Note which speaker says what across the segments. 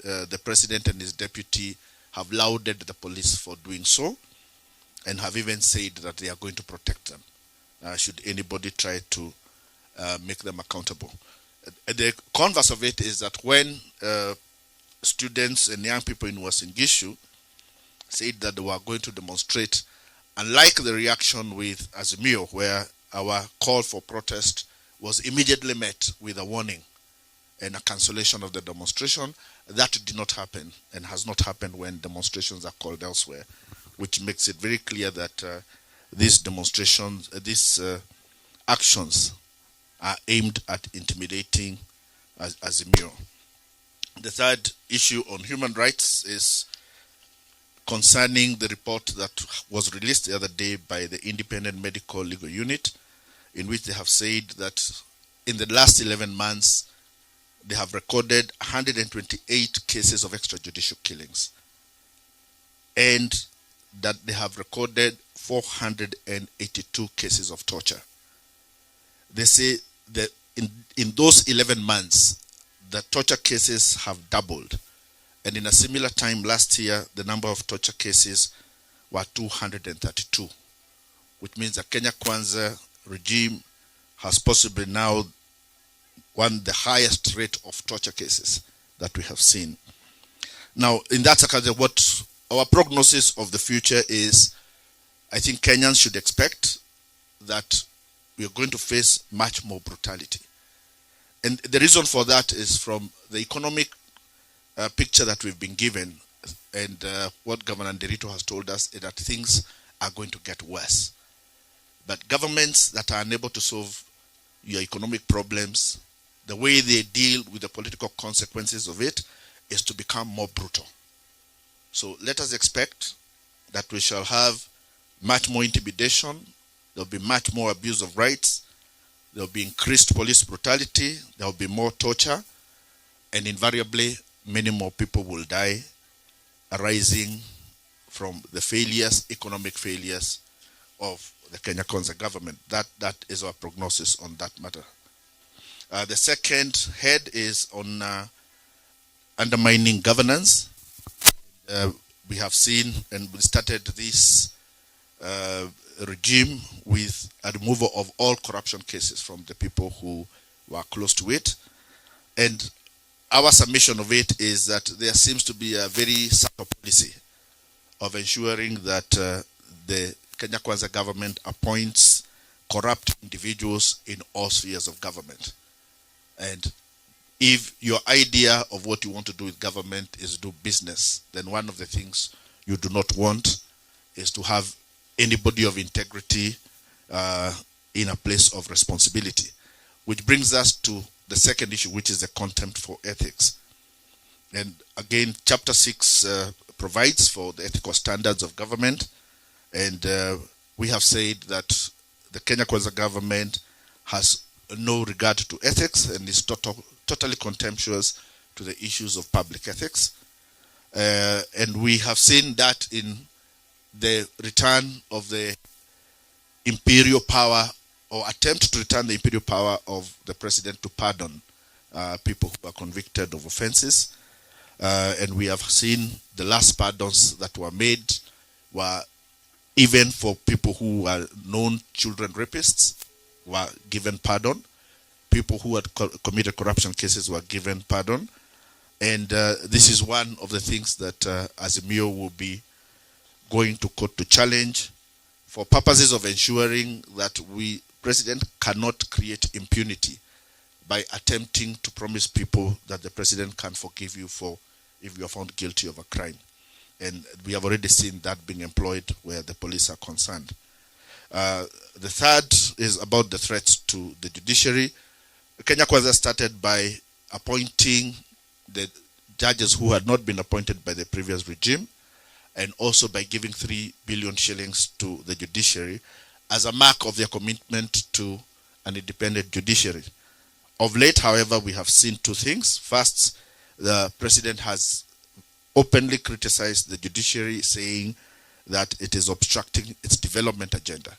Speaker 1: the president and his deputy have lauded the police for doing so, and have even said that they are going to protect them should anybody try to make them accountable. The converse of it is that when students and young people in Uasin Gishu said that they were going to demonstrate, unlike the reaction with Azimio, where our call for protest was immediately met with a warning and a cancellation of the demonstration, that did not happen and has not happened when demonstrations are called elsewhere, which makes it very clear that these demonstrations, these actions are aimed at intimidating Azimio. The third issue on human rights is concerning the report that was released the other day by the Independent Medical Legal Unit, in which they have said that in the last 11 months, they have recorded 128 cases of extrajudicial killings, and that they have recorded 482 cases of torture. They say that in those 11 months, the torture cases have doubled. And in a similar time last year, the number of torture cases were 232, which means the Kenya Kwanza regime has possibly now won the highest rate of torture cases that we have seen. Now, in that circumstance, what our prognosis of the future is, I think Kenyans should expect that we are going to face much more brutality. And the reason for that is from the economic picture that we've been given, and what Governor Nderito has told us is that things are going to get worse. But governments that are unable to solve your economic problems, the way they deal with the political consequences of it is to become more brutal. So let us expect that we shall have much more intimidation, there will be much more abuse of rights, there will be increased police brutality, there will be more torture, and invariably many more people will die arising from the failures, economic failures of the Kenya Kwanza government. That is our prognosis on that matter. The second head is on undermining governance. We have seen and we started this regime with a removal of all corruption cases from the people who were close to it. And our submission of it is that there seems to be a very subtle policy of ensuring that the Kenya Kwanza government appoints corrupt individuals in all spheres of government. And if your idea of what you want to do with government is do business, then one of the things you do not want is to have anybody of integrity in a place of responsibility. Which brings us to the second issue, which is the contempt for ethics. And again, Chapter 6 provides for the ethical standards of government. And we have said that the Kenya Kwanza government has no regard to ethics and is totally contemptuous to the issues of public ethics. And we have seen that in the return of the imperial power, or attempt to return the imperial power of the president to pardon people who are convicted of offenses. And we have seen the last pardons that were made were even for people who are known children rapists were given pardon. People who had committed corruption cases were given pardon. And this is one of the things that Azimio will be going to court to challenge for purposes of ensuring that president cannot create impunity by attempting to promise people that the president can forgive you for if you are found guilty of a crime. And we have already seen that being employed where the police are concerned. The third is about the threats to the judiciary. Kenya Kwanza started by appointing the judges who had not been appointed by the previous regime, and also by giving 3 billion shillings to the judiciary as a mark of their commitment to an independent judiciary. Of late, however, we have seen two things. First, the president has openly criticized the judiciary, saying that it is obstructing its development agenda.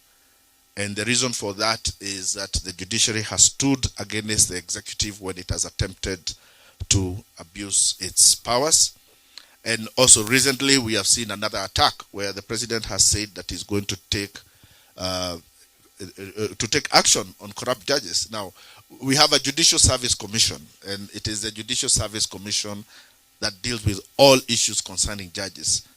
Speaker 1: And the reason for that is that the judiciary has stood against the executive when it has attempted to abuse its powers. And also recently we have seen another attack where the president has said that he's going to take action on corrupt judges. Now, we have a Judicial Service Commission, and it is the Judicial Service Commission that deals with all issues concerning judges.